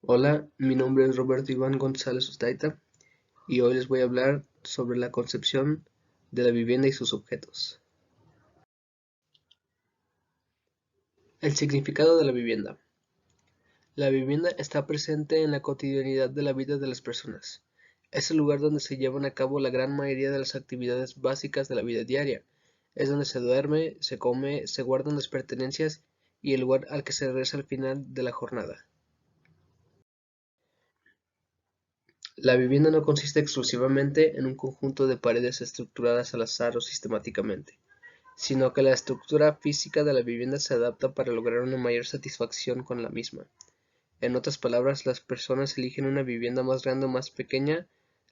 Hola, mi nombre es Roberto Iván González Ustaita y hoy les voy a hablar sobre la concepción de la vivienda y sus objetos. El significado de la vivienda. La vivienda está presente en la cotidianidad de la vida de las personas. Es el lugar donde se llevan a cabo la gran mayoría de las actividades básicas de la vida diaria. Es donde se duerme, se come, se guardan las pertenencias y el lugar al que se regresa al final de la jornada. La vivienda no consiste exclusivamente en un conjunto de paredes estructuradas al azar o sistemáticamente, sino que la estructura física de la vivienda se adapta para lograr una mayor satisfacción con la misma. En otras palabras, las personas eligen una vivienda más grande o más pequeña,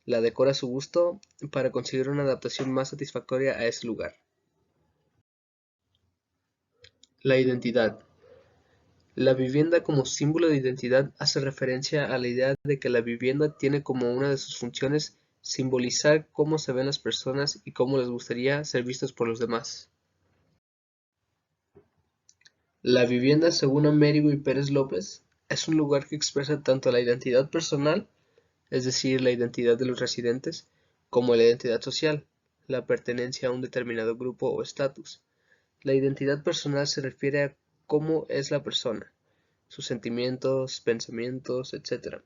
la decora a su gusto para conseguir una adaptación más satisfactoria a ese lugar. La identidad. La vivienda como símbolo de identidad hace referencia a la idea de que la vivienda tiene como una de sus funciones simbolizar cómo se ven las personas y cómo les gustaría ser vistos por los demás. La vivienda, según Américo y Pérez López, es un lugar que expresa tanto la identidad personal, es decir, la identidad de los residentes, como la identidad social, la pertenencia a un determinado grupo o estatus. La identidad personal se refiere a cómo es la persona, sus sentimientos, pensamientos, etc.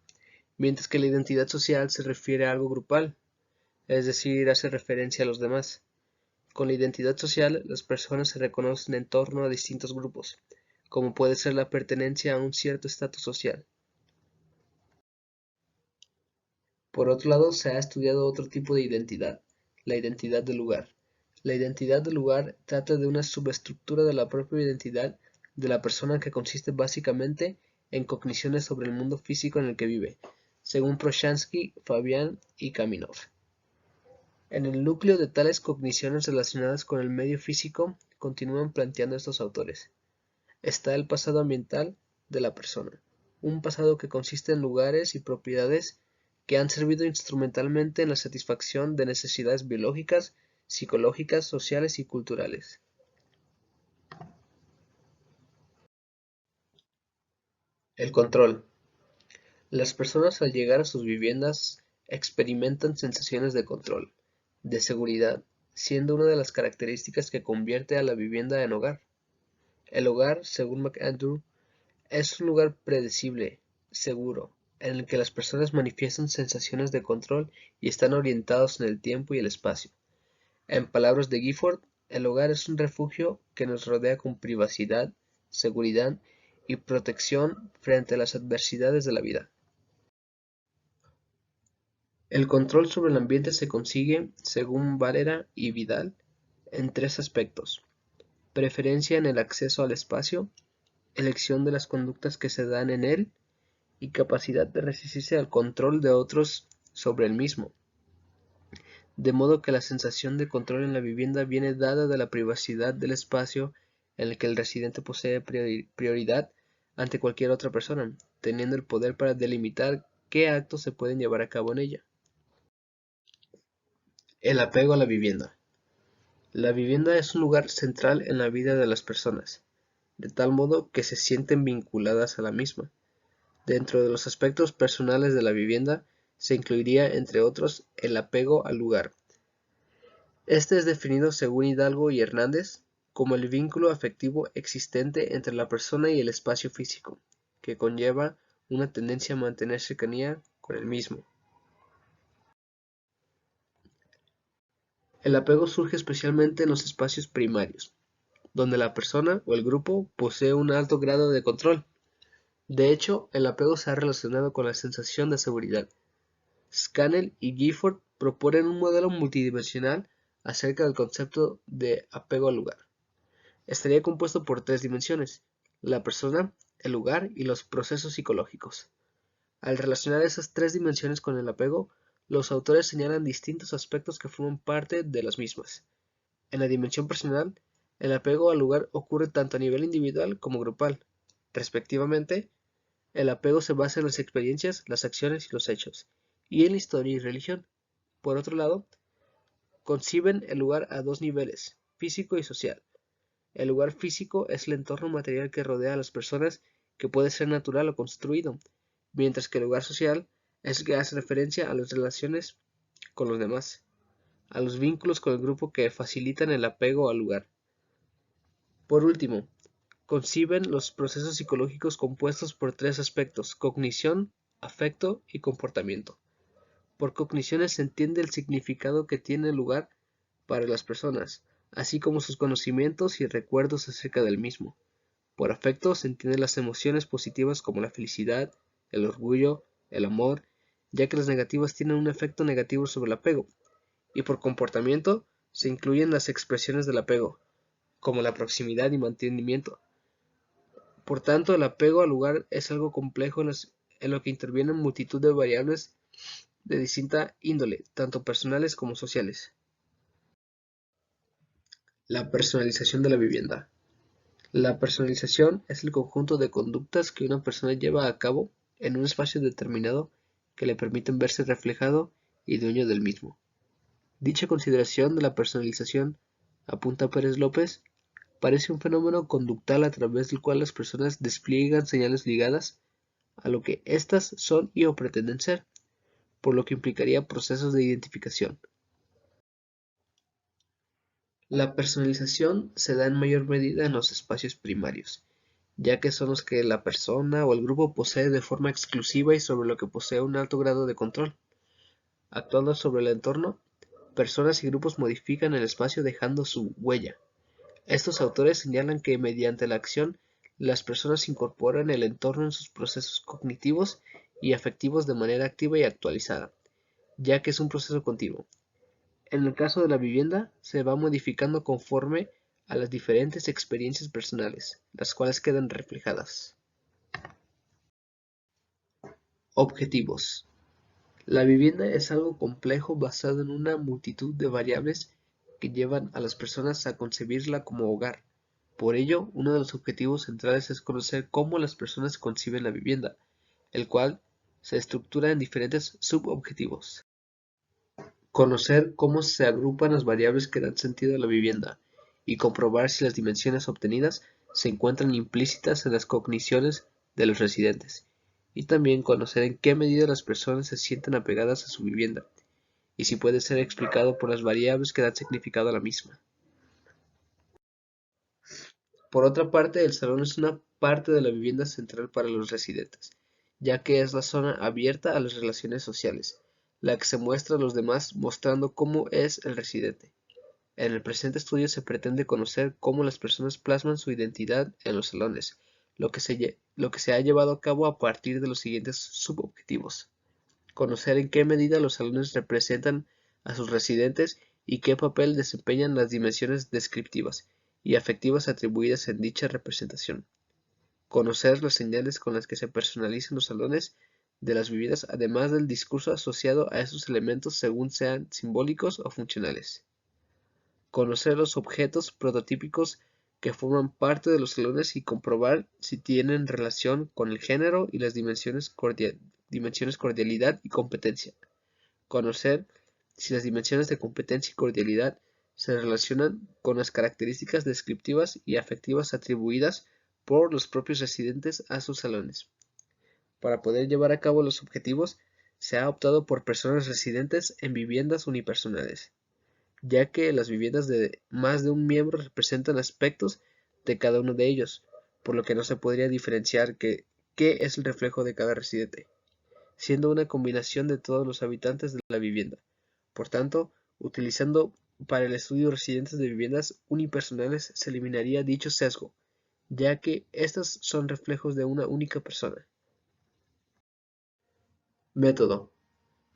Mientras que la identidad social se refiere a algo grupal, es decir, hace referencia a los demás. Con la identidad social, las personas se reconocen en torno a distintos grupos, como puede ser la pertenencia a un cierto estatus social. Por otro lado, se ha estudiado otro tipo de identidad, la identidad del lugar. La identidad del lugar trata de una subestructura de la propia identidad de la persona que consiste básicamente en cogniciones sobre el mundo físico en el que vive, según Proshansky, Fabian y Kaminov. En el núcleo de tales cogniciones relacionadas con el medio físico, continúan planteando estos autores, está el pasado ambiental de la persona, un pasado que consiste en lugares y propiedades que han servido instrumentalmente en la satisfacción de necesidades biológicas, psicológicas, sociales y culturales. El control. Las personas al llegar a sus viviendas experimentan sensaciones de control, de seguridad, siendo una de las características que convierte a la vivienda en hogar. El hogar, según McAndrew, es un lugar predecible, seguro, en el que las personas manifiestan sensaciones de control y están orientados en el tiempo y el espacio. En palabras de Gifford, el hogar es un refugio que nos rodea con privacidad, seguridad y protección frente a las adversidades de la vida. El control sobre el ambiente se consigue, según Valera y Vidal, en tres aspectos: preferencia en el acceso al espacio, elección de las conductas que se dan en él y capacidad de resistirse al control de otros sobre el mismo, de modo que la sensación de control en la vivienda viene dada de la privacidad del espacio en el que el residente posee prioridad ante cualquier otra persona, teniendo el poder para delimitar qué actos se pueden llevar a cabo en ella. El apego a la vivienda. La vivienda es un lugar central en la vida de las personas, de tal modo que se sienten vinculadas a la misma. Dentro de los aspectos personales de la vivienda se incluiría, entre otros, el apego al lugar. Este es definido, según Hidalgo y Hernández, como el vínculo afectivo existente entre la persona y el espacio físico, que conlleva una tendencia a mantener cercanía con el mismo. El apego surge especialmente en los espacios primarios, donde la persona o el grupo posee un alto grado de control. De hecho, el apego se ha relacionado con la sensación de seguridad. Scannell y Gifford proponen un modelo multidimensional acerca del concepto de apego al lugar. Estaría compuesto por tres dimensiones: la persona, el lugar y los procesos psicológicos. Al relacionar esas tres dimensiones con el apego, los autores señalan distintos aspectos que forman parte de las mismas. En la dimensión personal, el apego al lugar ocurre tanto a nivel individual como grupal. Respectivamente, el apego se basa en las experiencias, las acciones y los hechos, y en la historia y religión. Por otro lado, conciben el lugar a dos niveles, físico y social. El lugar físico es el entorno material que rodea a las personas, que puede ser natural o construido, mientras que el lugar social es el que hace referencia a las relaciones con los demás, a los vínculos con el grupo que facilitan el apego al lugar. Por último, conciben los procesos psicológicos compuestos por tres aspectos: cognición, afecto y comportamiento. Por cogniciones se entiende el significado que tiene el lugar para las personas, así como sus conocimientos y recuerdos acerca del mismo. Por afecto se entienden las emociones positivas como la felicidad, el orgullo, el amor, ya que las negativas tienen un efecto negativo sobre el apego. Y por comportamiento se incluyen las expresiones del apego, como la proximidad y mantenimiento. Por tanto, el apego al lugar es algo complejo en lo que intervienen multitud de variables de distinta índole, tanto personales como sociales. La personalización de la vivienda. La personalización es el conjunto de conductas que una persona lleva a cabo en un espacio determinado que le permiten verse reflejado y dueño del mismo. Dicha consideración de la personalización, apunta Pérez López, parece un fenómeno conductal a través del cual las personas despliegan señales ligadas a lo que éstas son y o pretenden ser, por lo que implicaría procesos de identificación. La personalización se da en mayor medida en los espacios primarios, ya que son los que la persona o el grupo posee de forma exclusiva y sobre lo que posee un alto grado de control. Actuando sobre el entorno, personas y grupos modifican el espacio dejando su huella. Estos autores señalan que mediante la acción, las personas incorporan el entorno en sus procesos cognitivos y afectivos de manera activa y actualizada, ya que es un proceso continuo. En el caso de la vivienda, se va modificando conforme a las diferentes experiencias personales, las cuales quedan reflejadas. Objetivos. La vivienda es algo complejo basado en una multitud de variables que llevan a las personas a concebirla como hogar. Por ello, uno de los objetivos centrales es conocer cómo las personas conciben la vivienda, el cual se estructura en diferentes subobjetivos. Conocer cómo se agrupan las variables que dan sentido a la vivienda y comprobar si las dimensiones obtenidas se encuentran implícitas en las cogniciones de los residentes, y también conocer en qué medida las personas se sienten apegadas a su vivienda y si puede ser explicado por las variables que dan significado a la misma. Por otra parte, el salón es una parte de la vivienda central para los residentes, ya que es la zona abierta a las relaciones sociales, la que se muestra a los demás mostrando cómo es el residente. En el presente estudio se pretende conocer cómo las personas plasman su identidad en los salones, lo que se ha llevado a cabo a partir de los siguientes subobjetivos. Conocer en qué medida los salones representan a sus residentes y qué papel desempeñan las dimensiones descriptivas y afectivas atribuidas en dicha representación. Conocer las señales con las que se personalizan los salones de las viviendas, además del discurso asociado a esos elementos según sean simbólicos o funcionales. Conocer los objetos prototípicos que forman parte de los salones y comprobar si tienen relación con el género y las dimensiones cordialidad y competencia. Conocer si las dimensiones de competencia y cordialidad se relacionan con las características descriptivas y afectivas atribuidas por los propios residentes a sus salones. Para poder llevar a cabo los objetivos, se ha optado por personas residentes en viviendas unipersonales, ya que las viviendas de más de un miembro representan aspectos de cada uno de ellos, por lo que no se podría diferenciar qué es el reflejo de cada residente, siendo una combinación de todos los habitantes de la vivienda. Por tanto, utilizando para el estudio residentes de viviendas unipersonales se eliminaría dicho sesgo, ya que estas son reflejos de una única persona. Método.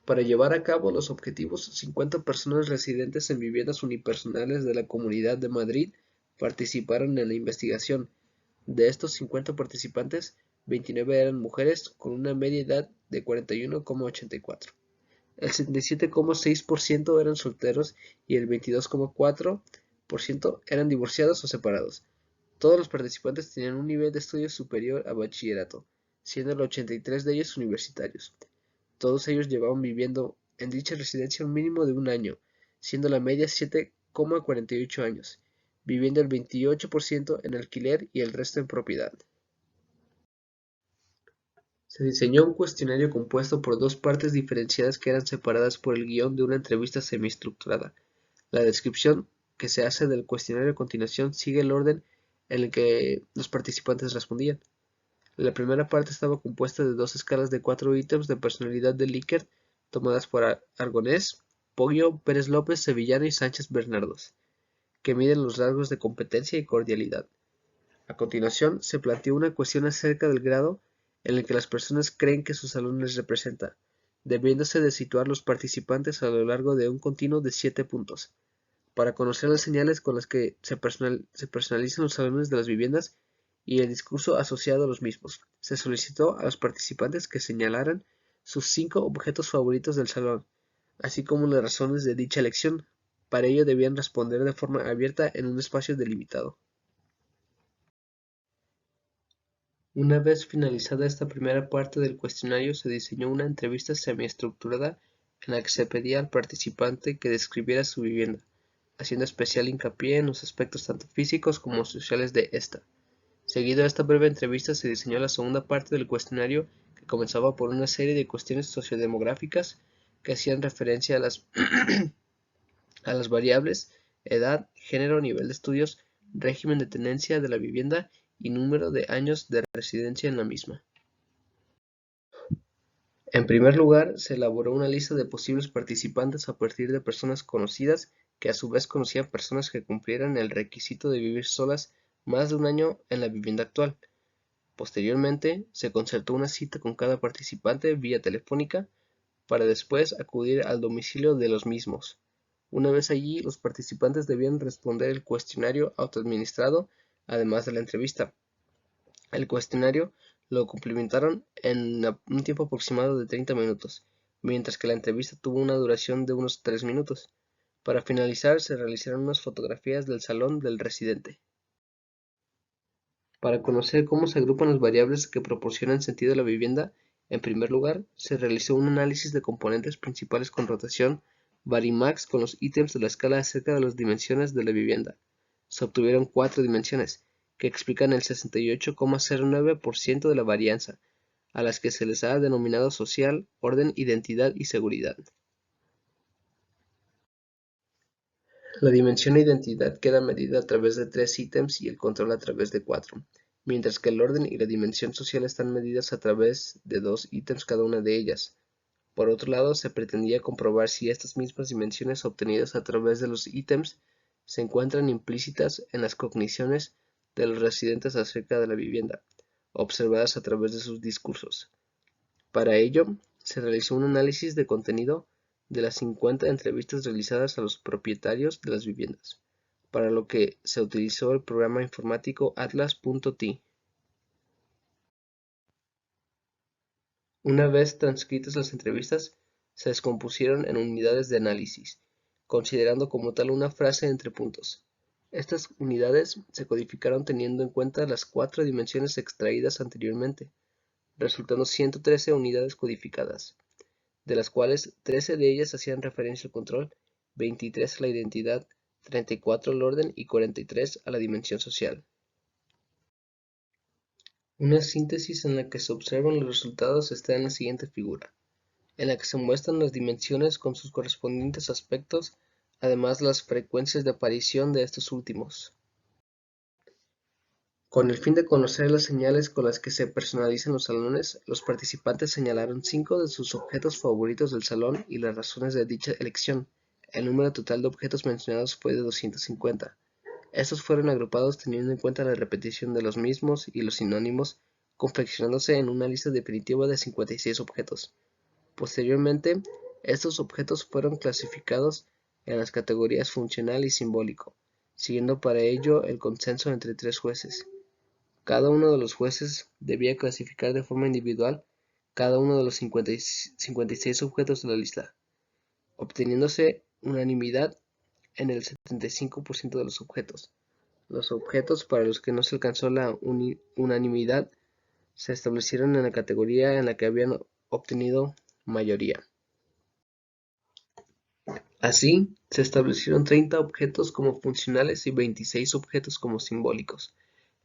Para llevar a cabo los objetivos, 50 personas residentes en viviendas unipersonales de la Comunidad de Madrid participaron en la investigación. De estos 50 participantes, 29 eran mujeres con una media edad de 41,84. El 77,6% eran solteros y el 22,4% eran divorciados o separados. Todos los participantes tenían un nivel de estudios superior a bachillerato, siendo el 83 de ellos universitarios. Todos ellos llevaban viviendo en dicha residencia un mínimo de un año, siendo la media 7,48 años, viviendo el 28% en alquiler y el resto en propiedad. Se diseñó un cuestionario compuesto por dos partes diferenciadas que eran separadas por el guión de una entrevista semiestructurada. La descripción que se hace del cuestionario a continuación sigue el orden en el que los participantes respondían. La primera parte estaba compuesta de dos escalas de 4 ítems de personalidad de Likert tomadas por Aragonés, Poggio, Pérez López, Sevillano y Sánchez Bernardos, que miden los rasgos de competencia y cordialidad. A continuación, se planteó una cuestión acerca del grado en el que las personas creen que su salón les representa, debiéndose de situar los participantes a lo largo de un continuo de 7 puntos. Para conocer las señales con las que se personalizan los salones de las viviendas y el discurso asociado a los mismos, se solicitó a los participantes que señalaran sus 5 objetos favoritos del salón, así como las razones de dicha elección. Para ello debían responder de forma abierta en un espacio delimitado. Una vez finalizada esta primera parte del cuestionario, se diseñó una entrevista semiestructurada en la que se pedía al participante que describiera su vivienda, haciendo especial hincapié en los aspectos tanto físicos como sociales de esta. Seguido a esta breve entrevista se diseñó la segunda parte del cuestionario, que comenzaba por una serie de cuestiones sociodemográficas que hacían referencia a las variables edad, género, nivel de estudios, régimen de tenencia de la vivienda y número de años de residencia en la misma. En primer lugar, se elaboró una lista de posibles participantes a partir de personas conocidas que a su vez conocían personas que cumplieran el requisito de vivir solas más de un año en la vivienda actual. Posteriormente, se concertó una cita con cada participante vía telefónica para después acudir al domicilio de los mismos. Una vez allí, los participantes debían responder el cuestionario autoadministrado, además de la entrevista. El cuestionario lo cumplimentaron en un tiempo aproximado de 30 minutos, mientras que la entrevista tuvo una duración de unos 3 minutos. Para finalizar, se realizaron unas fotografías del salón del residente. Para conocer cómo se agrupan las variables que proporcionan sentido a la vivienda, en primer lugar, se realizó un análisis de componentes principales con rotación Varimax con los ítems de la escala acerca de las dimensiones de la vivienda. Se obtuvieron 4 dimensiones, que explican el 68,09% de la varianza, a las que se les ha denominado social, orden, identidad y seguridad. La dimensión identidad queda medida a través de 3 ítems y el control a través de 4, mientras que el orden y la dimensión social están medidas a través de 2 ítems cada una de ellas. Por otro lado, se pretendía comprobar si estas mismas dimensiones obtenidas a través de los ítems se encuentran implícitas en las cogniciones de los residentes acerca de la vivienda, observadas a través de sus discursos. Para ello, se realizó un análisis de contenido de las 50 entrevistas realizadas a los propietarios de las viviendas, para lo que se utilizó el programa informático Atlas.t. Una vez transcritas las entrevistas, se descompusieron en unidades de análisis, considerando como tal una frase entre puntos. Estas unidades se codificaron teniendo en cuenta las 4 dimensiones extraídas anteriormente, resultando 113 unidades codificadas, de las cuales 13 de ellas hacían referencia al control, 23 a la identidad, 34 al orden y 43 a la dimensión social. Una síntesis en la que se observan los resultados está en la siguiente figura, en la que se muestran las dimensiones con sus correspondientes aspectos, además las frecuencias de aparición de estos últimos. Con el fin de conocer las señales con las que se personalizan los salones, los participantes señalaron 5 de sus objetos favoritos del salón y las razones de dicha elección. El número total de objetos mencionados fue de 250. Estos fueron agrupados teniendo en cuenta la repetición de los mismos y los sinónimos, confeccionándose en una lista definitiva de 56 objetos. Posteriormente, estos objetos fueron clasificados en las categorías funcional y simbólico, siguiendo para ello el consenso entre 3 jueces. Cada uno de los jueces debía clasificar de forma individual cada uno de los 56 objetos de la lista, obteniéndose unanimidad en el 75% de los objetos. Los objetos para los que no se alcanzó la unanimidad se establecieron en la categoría en la que habían obtenido mayoría. Así, se establecieron 30 objetos como funcionales y 26 objetos como simbólicos.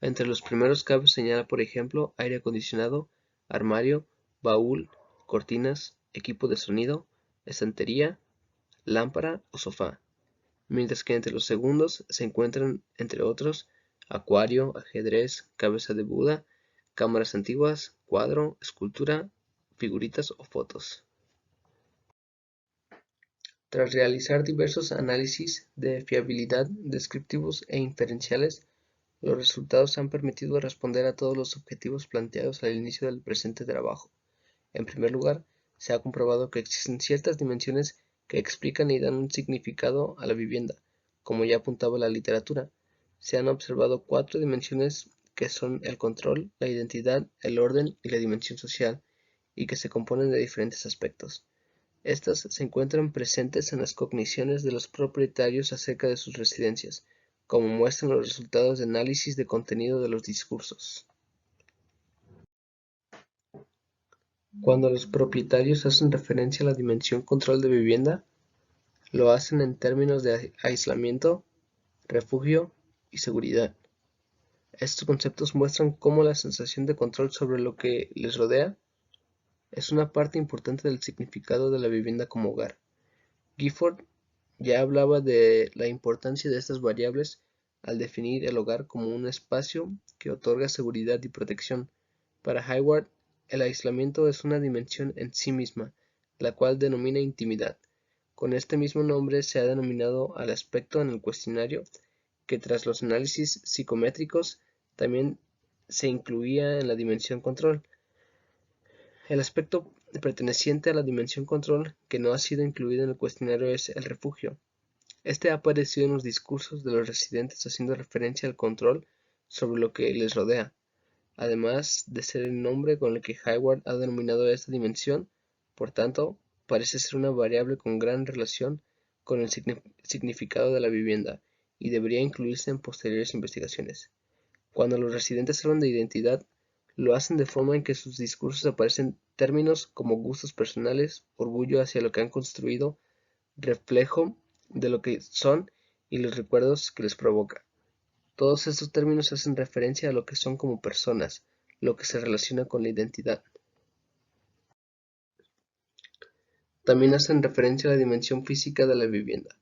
Entre los primeros cabe señalar, por ejemplo, aire acondicionado, armario, baúl, cortinas, equipo de sonido, estantería, lámpara o sofá, mientras que entre los segundos se encuentran, entre otros, acuario, ajedrez, cabeza de Buda, cámaras antiguas, cuadro, escultura, figuritas o fotos. Tras realizar diversos análisis de fiabilidad descriptivos e inferenciales, los resultados han permitido responder a todos los objetivos planteados al inicio del presente trabajo. En primer lugar, se ha comprobado que existen ciertas dimensiones que explican y dan un significado a la vivienda, como ya apuntaba la literatura. Se han observado 4 dimensiones que son el control, la identidad, el orden y la dimensión social, y que se componen de diferentes aspectos. Estas se encuentran presentes en las cogniciones de los propietarios acerca de sus residencias, como muestran los resultados de análisis de contenido de los discursos. Cuando los propietarios hacen referencia a la dimensión control de vivienda, lo hacen en términos de aislamiento, refugio y seguridad. Estos conceptos muestran cómo la sensación de control sobre lo que les rodea es una parte importante del significado de la vivienda como hogar. Gifford ya hablaba de la importancia de estas variables al definir el hogar como un espacio que otorga seguridad y protección. Para Hayward, el aislamiento es una dimensión en sí misma, la cual denomina intimidad. Con este mismo nombre se ha denominado al aspecto en el cuestionario que tras los análisis psicométricos también se incluía en la dimensión control. El aspecto perteneciente a la dimensión control que no ha sido incluido en el cuestionario es el refugio. Este ha aparecido en los discursos de los residentes haciendo referencia al control sobre lo que les rodea, además de ser el nombre con el que Hayward ha denominado esta dimensión. Por tanto, parece ser una variable con gran relación con el significado de la vivienda y debería incluirse en posteriores investigaciones. Cuando los residentes hablan de identidad, lo hacen de forma en que sus discursos aparecen términos como gustos personales, orgullo hacia lo que han construido, reflejo de lo que son y los recuerdos que les provoca. Todos estos términos hacen referencia a lo que son como personas, lo que se relaciona con la identidad. También hacen referencia a la dimensión física de la vivienda,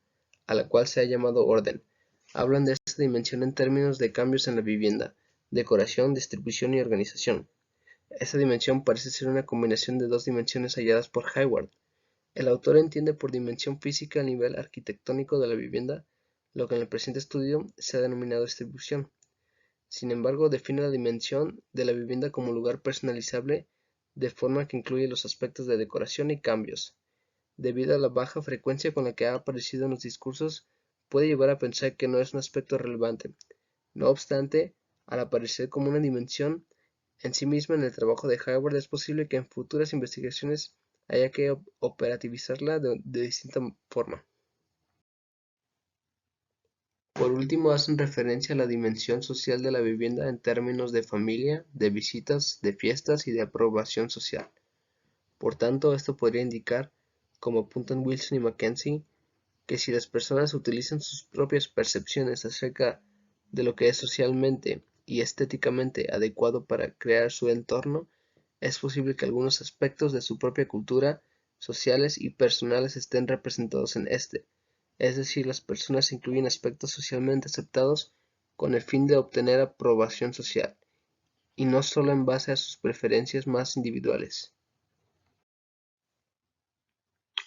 a la cual se ha llamado orden. Hablan de esta dimensión en términos de cambios en la vivienda, decoración, distribución y organización. Esta dimensión parece ser una combinación de dos dimensiones halladas por Hayward. El autor entiende por dimensión física el nivel arquitectónico de la vivienda, lo que en el presente estudio se ha denominado distribución. Sin embargo, define la dimensión de la vivienda como lugar personalizable, de forma que incluye los aspectos de decoración y cambios. Debido a la baja frecuencia con la que ha aparecido en los discursos, puede llevar a pensar que no es un aspecto relevante. No obstante, al aparecer como una dimensión en sí misma en el trabajo de Hayward, es posible que en futuras investigaciones haya que operativizarla de distinta forma. Por último, hacen referencia a la dimensión social de la vivienda en términos de familia, de visitas, de fiestas y de aprobación social. Por tanto, esto podría indicar, como apuntan Wilson y Mackenzie, que si las personas utilizan sus propias percepciones acerca de lo que es socialmente y estéticamente adecuado para crear su entorno, es posible que algunos aspectos de su propia cultura, sociales y personales estén representados en este. Es decir, las personas incluyen aspectos socialmente aceptados con el fin de obtener aprobación social, y no solo en base a sus preferencias más individuales.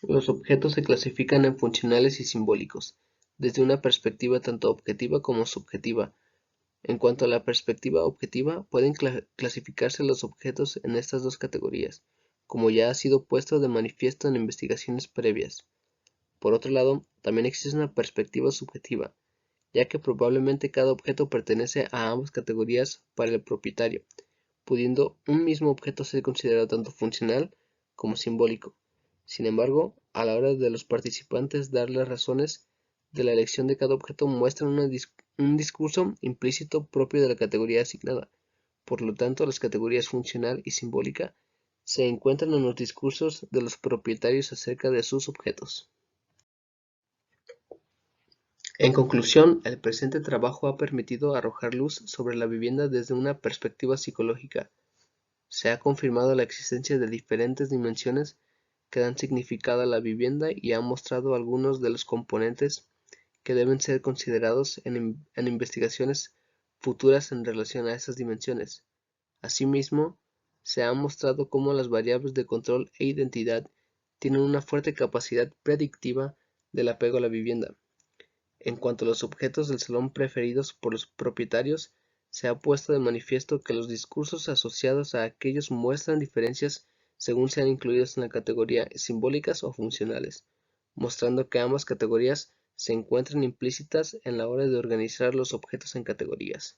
Los objetos se clasifican en funcionales y simbólicos, desde una perspectiva tanto objetiva como subjetiva. En cuanto a la perspectiva objetiva, pueden clasificarse los objetos en estas dos categorías, como ya ha sido puesto de manifiesto en investigaciones previas. Por otro lado, también existe una perspectiva subjetiva, ya que probablemente cada objeto pertenece a ambas categorías para el propietario, pudiendo un mismo objeto ser considerado tanto funcional como simbólico. Sin embargo, a la hora de los participantes dar las razones de la elección de cada objeto muestran un discurso implícito propio de la categoría asignada. Por lo tanto, las categorías funcional y simbólica se encuentran en los discursos de los propietarios acerca de sus objetos. En conclusión, el presente trabajo ha permitido arrojar luz sobre la vivienda desde una perspectiva psicológica. Se ha confirmado la existencia de diferentes dimensiones que dan significado a la vivienda y ha mostrado algunos de los componentes que deben ser considerados en investigaciones futuras en relación a esas dimensiones. Asimismo, se ha mostrado cómo las variables de control e identidad tienen una fuerte capacidad predictiva del apego a la vivienda. En cuanto a los objetos del salón preferidos por los propietarios, se ha puesto de manifiesto que los discursos asociados a aquellos muestran diferencias según sean incluidos en la categoría simbólicas o funcionales, mostrando que ambas categorías se encuentran implícitas en la hora de organizar los objetos en categorías.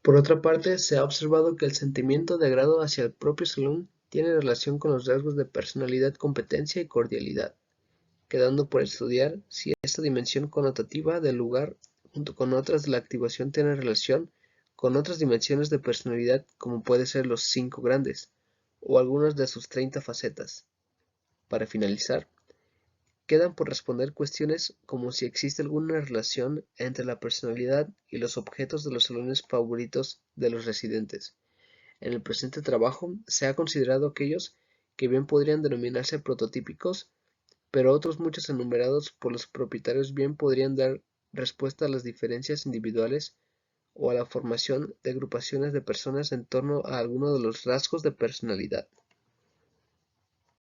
Por otra parte, se ha observado que el sentimiento de agrado hacia el propio salón tiene relación con los rasgos de personalidad, competencia y cordialidad, quedando por estudiar si esta dimensión connotativa del lugar junto con otras de la activación tiene relación con otras dimensiones de personalidad como puede ser los 5 grandes, o algunas de sus 30 facetas. Para finalizar, quedan por responder cuestiones como si existe alguna relación entre la personalidad y los objetos de los salones favoritos de los residentes. En el presente trabajo se ha considerado aquellos que bien podrían denominarse prototípicos, pero otros muchos enumerados por los propietarios bien podrían dar respuesta a las diferencias individuales o a la formación de agrupaciones de personas en torno a alguno de los rasgos de personalidad.